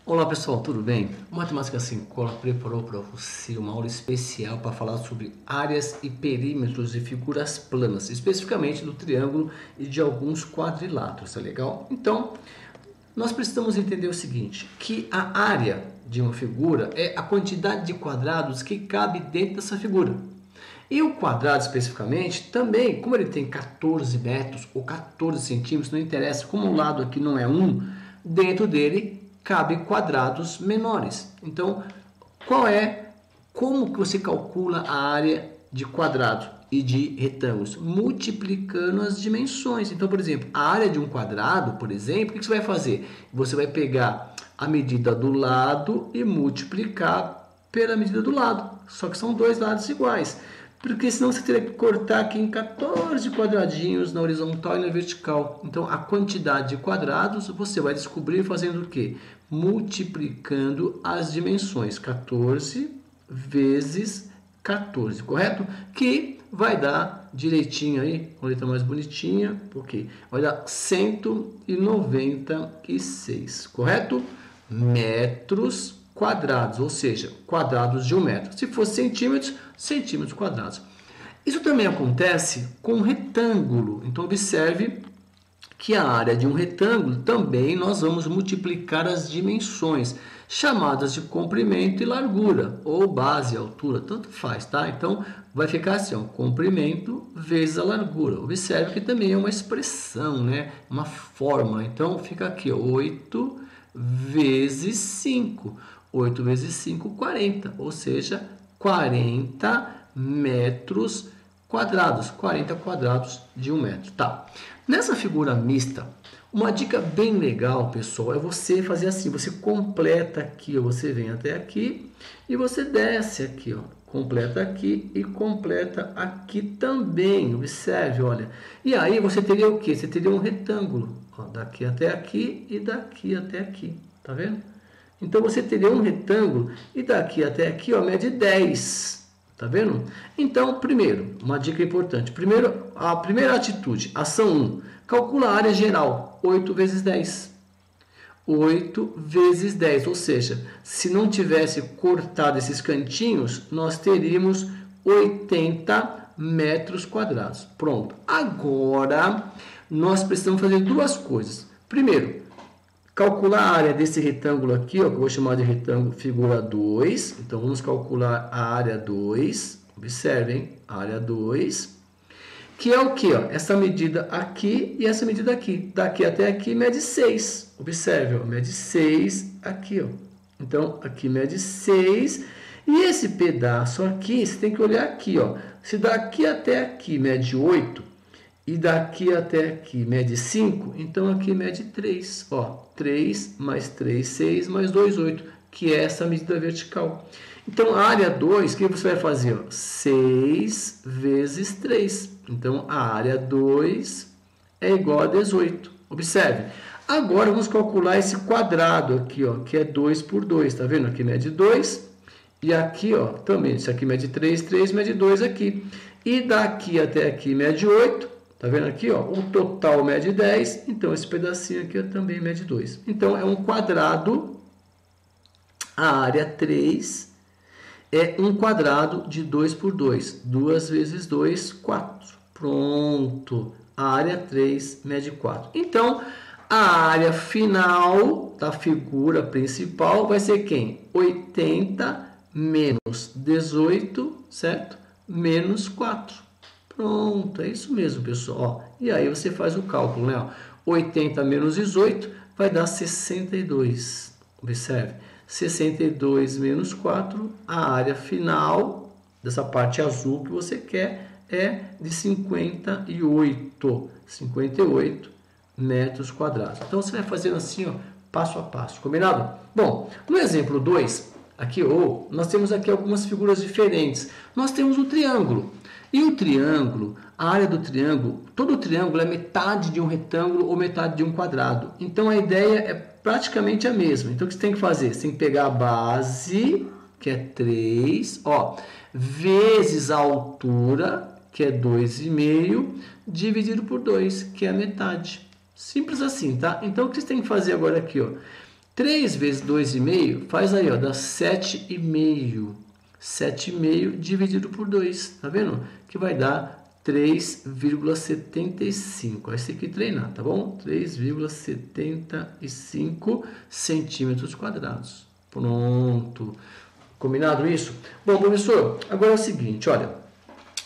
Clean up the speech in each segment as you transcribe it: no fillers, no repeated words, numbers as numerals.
Olá pessoal, tudo bem? O Matemática Sem Cola preparou para você uma aula especial para falar sobre áreas e perímetros de figuras planas, especificamente do triângulo e de alguns quadriláteros, tá legal? Então, nós precisamos entender o seguinte, que a área de uma figura é a quantidade de quadrados que cabe dentro dessa figura. E o quadrado, especificamente, também, como ele tem 14 metros ou 14 centímetros, não interessa, como o lado aqui não é 1, dentro dele cabe quadrados menores. Então, como que você calcula a área de quadrado e de retângulos? Multiplicando as dimensões. Então, por exemplo, a área de um quadrado, por exemplo, o que você vai fazer? Você vai pegar a medida do lado e multiplicar pela medida do lado. Só que são dois lados iguais. Porque senão você teria que cortar aqui em 14 quadradinhos na horizontal e na vertical. Então, a quantidade de quadrados você vai descobrir fazendo o quê? Multiplicando as dimensões. 14 vezes 14, correto? Que vai dar direitinho aí, com a letra mais bonitinha, ok? Vai dar 196, correto? Metros quadrados, ou seja, quadrados de 1 metro. Se fosse centímetros, centímetros quadrados. Isso também acontece com um retângulo. Então, observe que a área de um retângulo também nós vamos multiplicar as dimensões, chamadas de comprimento e largura, ou base e altura, tanto faz, tá? Então, vai ficar assim, ó, comprimento vezes a largura. Observe que também é uma expressão, né? Uma fórmula. Então, fica aqui, ó, 8 vezes 5. 8 vezes 5, 40, ou seja, 40 metros quadrados, 40 quadrados de 1 metro. Tá. Nessa figura mista, uma dica bem legal, pessoal, é você fazer assim, você completa aqui, ó, você vem até aqui e você desce aqui, ó, completa aqui e completa aqui também, observe, olha. E aí você teria o quê? Você teria um retângulo, ó, daqui até aqui e daqui até aqui, tá vendo? Então, você teria um retângulo e daqui até aqui, ó, mede 10. Tá vendo? Então, primeiro, uma dica importante. Primeiro, a primeira atitude, ação 1. Calcula a área geral. 8 vezes 10. 8 vezes 10. Ou seja, se não tivesse cortado esses cantinhos, nós teríamos 80 metros quadrados. Pronto. Agora, nós precisamos fazer duas coisas. Primeiro, calcular a área desse retângulo aqui, ó, que eu vou chamar de retângulo figura 2. Então, vamos calcular a área 2. Observem, área 2. Que é o que? Essa medida aqui e essa medida aqui. Daqui até aqui mede 6. Observe, ó, mede 6 aqui. Ó. Então, aqui mede 6. E esse pedaço aqui, você tem que olhar aqui. Ó. Se daqui até aqui mede 8, e daqui até aqui mede 5, então aqui mede 3. Ó, 3 mais 3, 6 mais 2, 8, que é essa medida vertical. Então, a área 2, o que você vai fazer? Ó? 6 vezes 3. Então, a área 2 é igual a 18. Observe. Agora, vamos calcular esse quadrado aqui, ó, que é 2 por 2. Tá vendo? Aqui mede 2. E aqui, ó, também, isso aqui mede 3, 3 mede 2 aqui. E daqui até aqui mede 8. Tá vendo aqui, ó? O total mede 10, então esse pedacinho aqui também mede 2. Então, é um quadrado, a área 3 é um quadrado de 2 por 2. 2 vezes 2, 4. Pronto. A área 3 mede 4. Então, a área final da figura principal vai ser quem? 80 menos 18, certo? Menos 4. Pronto, é isso mesmo, pessoal. Ó, e aí você faz o cálculo, né? Ó, 80 menos 18 vai dar 62. Observe. 62 menos 4, a área final dessa parte azul que você quer é de 58. 58 metros quadrados. Então, você vai fazendo assim, ó, passo a passo. Combinado? Bom, no exemplo 2, aqui, nós temos aqui algumas figuras diferentes. Nós temos o triângulo. E o triângulo, a área do triângulo, todo triângulo é metade de um retângulo ou metade de um quadrado. Então, a ideia é praticamente a mesma. Então, o que você tem que fazer? Você tem que pegar a base, que é 3, ó, vezes a altura, que é 2,5, dividido por 2, que é a metade. Simples assim, tá? Então, o que você tem que fazer agora aqui, ó? 3 vezes 2,5 faz aí, ó, dá 7,5. 7,5 dividido por 2, tá vendo? Que vai dar 3,75. Aí você tem que treinar, tá bom? 3,75 centímetros quadrados. Pronto. Combinado isso? Bom, professor, agora é o seguinte, olha.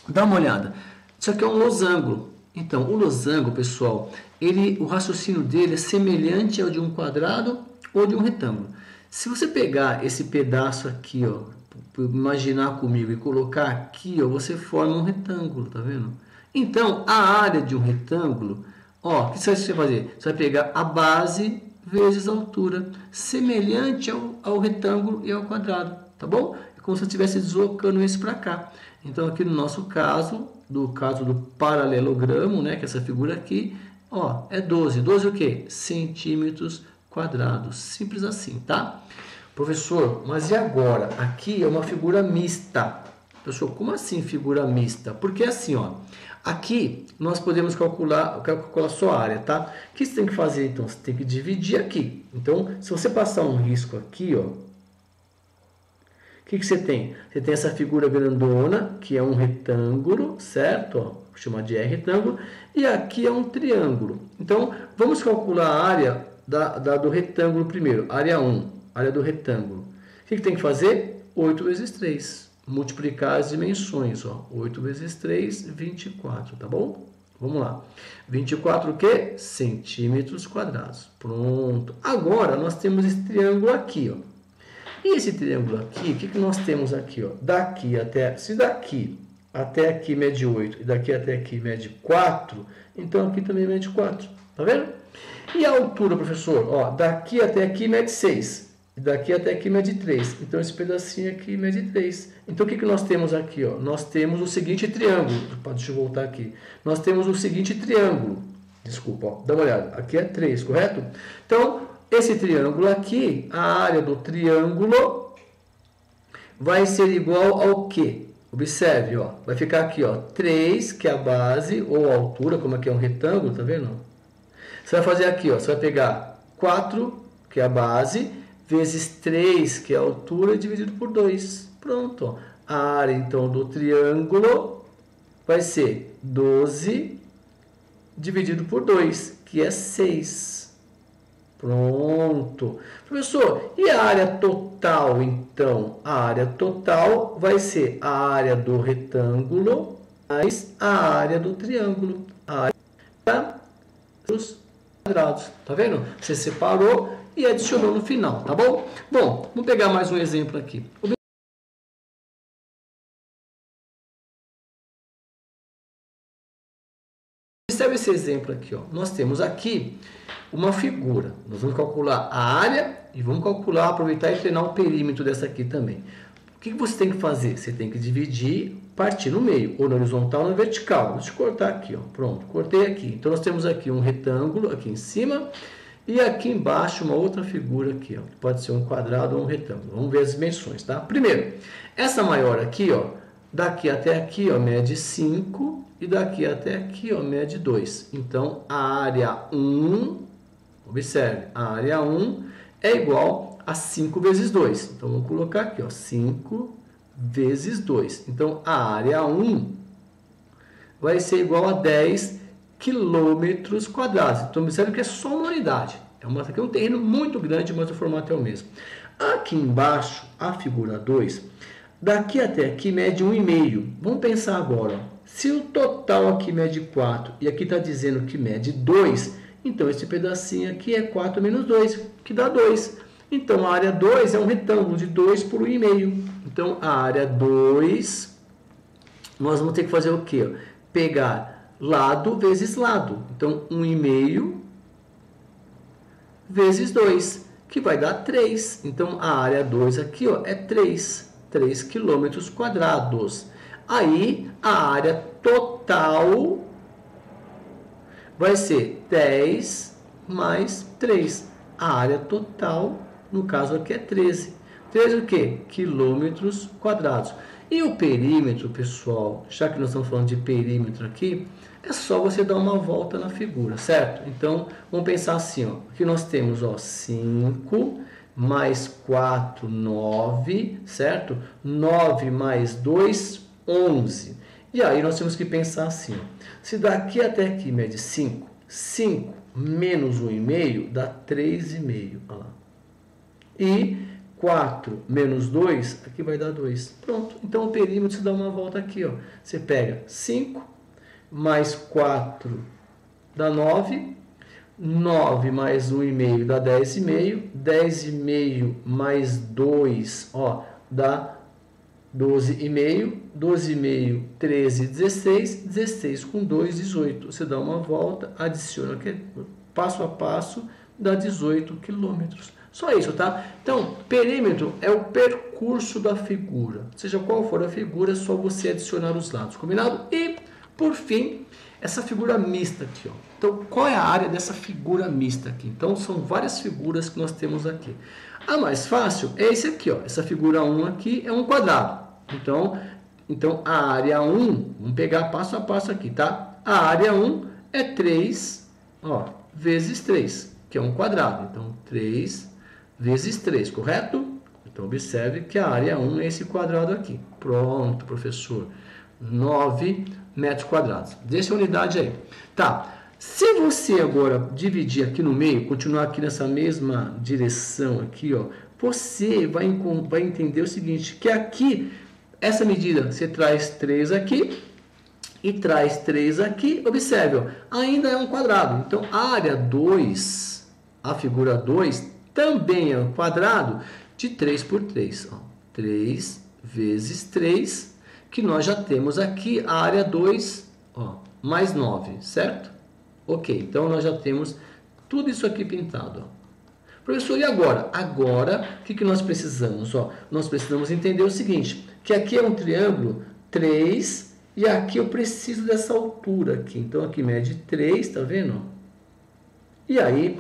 Dá uma olhada. Isso aqui é um losango. Então, o losango, pessoal, o raciocínio dele é semelhante ao de um quadrado ou de um retângulo. Se você pegar esse pedaço aqui, ó, imaginar comigo e colocar aqui, ó, você forma um retângulo, tá vendo? Então, a área de um retângulo, ó, o que você vai fazer? Você vai pegar a base vezes a altura, semelhante ao retângulo e ao quadrado, tá bom? É como se eu estivesse deslocando isso para cá. Então, aqui no nosso caso do paralelogramo, né, que é essa figura aqui, ó, é 12. 12 o quê? Centímetros quadrados. Simples assim, tá? Professor, mas e agora? Aqui é uma figura mista. Professor, como assim figura mista? Porque assim, ó, aqui nós podemos calcular só a área, tá? O que você tem que fazer, então? Você tem que dividir aqui. Então, se você passar um risco aqui, ó, o que você tem? Você tem essa figura grandona, que é um retângulo, certo? Ó, vou chamar de retângulo. E aqui é um triângulo. Então, vamos calcular a área do retângulo primeiro. Área 1. Área do retângulo. O que tem que fazer? 8 vezes 3. Multiplicar as dimensões. Ó. 8 vezes 3, 24. Tá bom? Vamos lá. 24 o quê? Centímetros quadrados. Pronto. Agora, nós temos esse triângulo aqui. Ó. E esse triângulo aqui, o que nós temos aqui? Ó? Daqui até... Se daqui até aqui mede 8 e daqui até aqui mede 4, então aqui também mede 4. Tá vendo? E a altura, professor? Ó, daqui até aqui mede 6. E daqui até aqui mede 3. Então, esse pedacinho aqui mede 3. Então, o que nós temos aqui? Ó? Nós temos o seguinte triângulo. Deixa eu voltar aqui. Nós temos o seguinte triângulo. Desculpa, ó, dá uma olhada. Aqui é 3, correto? Então, esse triângulo aqui, a área do triângulo vai ser igual ao quê? Observe, ó. Vai ficar aqui, ó, 3, que é a base, ou a altura, como aqui é um retângulo, tá vendo? Você vai fazer aqui, ó. Você vai pegar 4, que é a base, vezes 3, que é a altura, dividido por 2. Pronto. Ó. A área, então, do triângulo vai ser 12 dividido por 2, que é 6. Pronto. Professor, e a área total, então? A área total vai ser a área do retângulo mais a área do triângulo. A área dos quadrados. Tá vendo? Você separou e adicionou no final, tá bom? Bom, vamos pegar mais um exemplo aqui. Observe esse exemplo aqui, ó. Nós temos aqui uma figura. Nós vamos calcular a área e vamos calcular, aproveitar e treinar o perímetro dessa aqui também. O que você tem que fazer? Você tem que dividir, partir no meio, ou na horizontal ou na vertical. Deixa eu cortar aqui, ó. Pronto, cortei aqui. Então, nós temos aqui um retângulo aqui em cima e aqui embaixo uma outra figura aqui, ó. Pode ser um quadrado ou um retângulo. Vamos ver as dimensões, tá? Primeiro, essa maior aqui, ó, daqui até aqui, ó, mede 5 e daqui até aqui, ó, mede 2. Então, a área 1, observe, a área 1 é igual a 5 vezes 2. Então, vamos colocar aqui, ó, 5 vezes 2. Então, a área 1 vai ser igual a 10 quilômetros quadrados. Então, observe que é só uma unidade. Aqui é um terreno muito grande, mas o formato é o mesmo. Aqui embaixo, a figura 2, daqui até aqui mede 1,5. Vamos pensar agora, ó. Se o total aqui mede 4 e aqui está dizendo que mede 2, então esse pedacinho aqui é 4 menos 2, que dá 2. Então, a área 2 é um retângulo de 2 por 1,5. Então, a área 2, nós vamos ter que fazer o quê? Pegar lado vezes lado. Então, 1,5 vezes 2, que vai dar 3. Então, a área 2 aqui, ó, é 3 quilômetros quadrados. Aí, a área total vai ser 10 mais 3. A área total, no caso aqui, é 13. 13 o quê? Quilômetros quadrados. E o perímetro, pessoal, já que nós estamos falando de perímetro aqui, É só você dar uma volta na figura, certo? Então, vamos pensar assim, ó. Aqui nós temos, ó, 5 mais 4, 9, certo? 9 mais 2, 11. E aí nós temos que pensar assim, ó. Se daqui até aqui mede 5, 5 menos 1,5 dá 3,5. Olha lá. E 4 menos 2, aqui vai dar 2. Pronto. Então, o perímetro, você dá uma volta aqui, ó. Você pega 5 mais 4 dá 9. 9 mais 1,5 dá 10,5. 10,5 mais 2, ó, dá 12,5. 12,5, 13, 16. 16 com 2, 18. Você dá uma volta, adiciona aqui, passo a passo, dá 18 quilômetros. Só isso, tá? Então, perímetro é o percurso da figura. Seja qual for a figura, é só você adicionar os lados, combinado? E, por fim, essa figura mista aqui, ó. Então, qual é a área dessa figura mista aqui? Então, são várias figuras que nós temos aqui. A mais fácil é esse aqui, ó. Essa figura 1 aqui é um quadrado. Então a área 1, vamos pegar passo a passo aqui, tá? A área 1 é 3, ó, vezes 3, que é um quadrado. Então, 3 vezes 3, correto? Então, observe que a área 1 é esse quadrado aqui. Pronto, professor. 9 metros quadrados. Deixa a unidade aí. Tá. Se você agora dividir aqui no meio, continuar aqui nessa mesma direção aqui, ó, você vai entender o seguinte, que aqui, essa medida, você traz 3 aqui e traz 3 aqui. Observe, ó, ainda é um quadrado. Então, a área 2, a figura 2, também é um quadrado de 3 por 3. Ó, 3 vezes 3, que nós já temos aqui a área 2, ó, mais 9, certo? Ok, então nós já temos tudo isso aqui pintado. Ó. Professor, e agora? Agora, o que nós precisamos? Ó, nós precisamos entender o seguinte, que aqui é um triângulo 3 e aqui eu preciso dessa altura aqui. Então, aqui mede 3, tá vendo? E aí,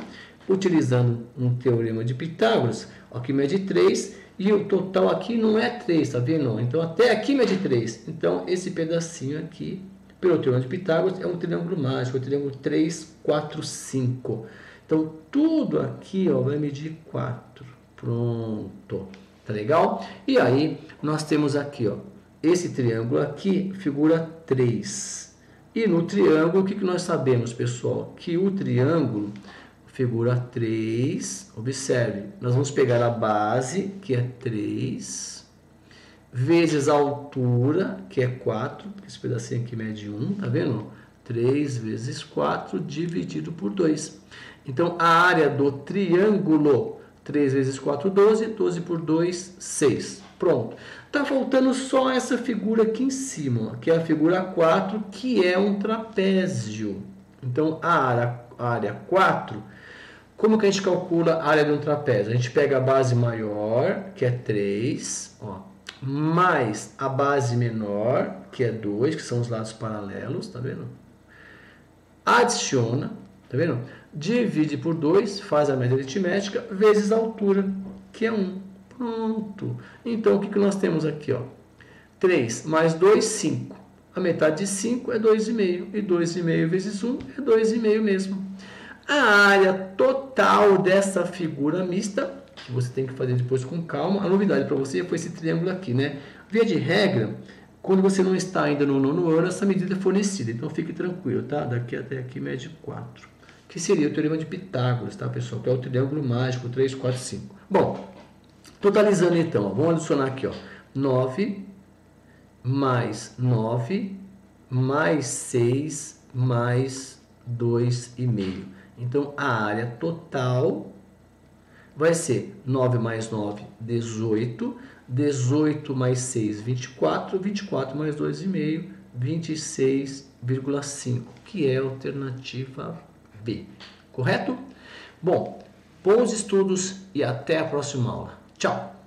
utilizando um teorema de Pitágoras, aqui mede 3 e o total aqui não é 3, tá vendo? Então, até aqui mede 3. Então, esse pedacinho aqui, pelo teorema de Pitágoras, é um triângulo mágico, o triângulo 3, 4, 5. Então, tudo aqui, ó, vai medir 4. Pronto. Tá legal? E aí, nós temos aqui, ó, esse triângulo aqui, figura 3. E no triângulo, o que nós sabemos, pessoal? Que o triângulo, figura 3, observe, nós vamos pegar a base, que é 3, vezes a altura, que é 4, esse pedacinho aqui mede 1, tá vendo? 3 vezes 4 dividido por 2. Então, a área do triângulo, 3 vezes 4, 12, 12 por 2, 6. Pronto. Tá faltando só essa figura aqui em cima, que é a figura 4, que é um trapézio. Então, a área 4, como que a gente calcula a área de um trapézio? A gente pega a base maior, que é 3, ó, mais a base menor, que é 2, que são os lados paralelos, tá vendo? Adiciona, tá vendo? Divide por 2, faz a média aritmética, vezes a altura, que é 1. Pronto. Então, o que nós temos aqui? Ó? 3 mais 2, 5. A metade de 5 é 2,5. E 2,5 vezes 1 é 2,5 mesmo. A área total dessa figura mista, que você tem que fazer depois com calma. A novidade para você foi esse triângulo aqui, né? Via de regra, quando você não está ainda no 9º ano, essa medida é fornecida. Então, fique tranquilo, tá? Daqui até aqui mede 4. Que seria o teorema de Pitágoras, tá, pessoal? Que é o triângulo mágico 3, 4, 5. Bom, totalizando então, ó, vamos adicionar aqui, ó, 9 mais 9 mais 6 mais 2,5. Então, a área total vai ser 9 mais 9, 18. 18 mais 6, 24. 24 mais 2,5, 26,5. Que é a alternativa B. Correto? Bom, bons estudos e até a próxima aula. Tchau!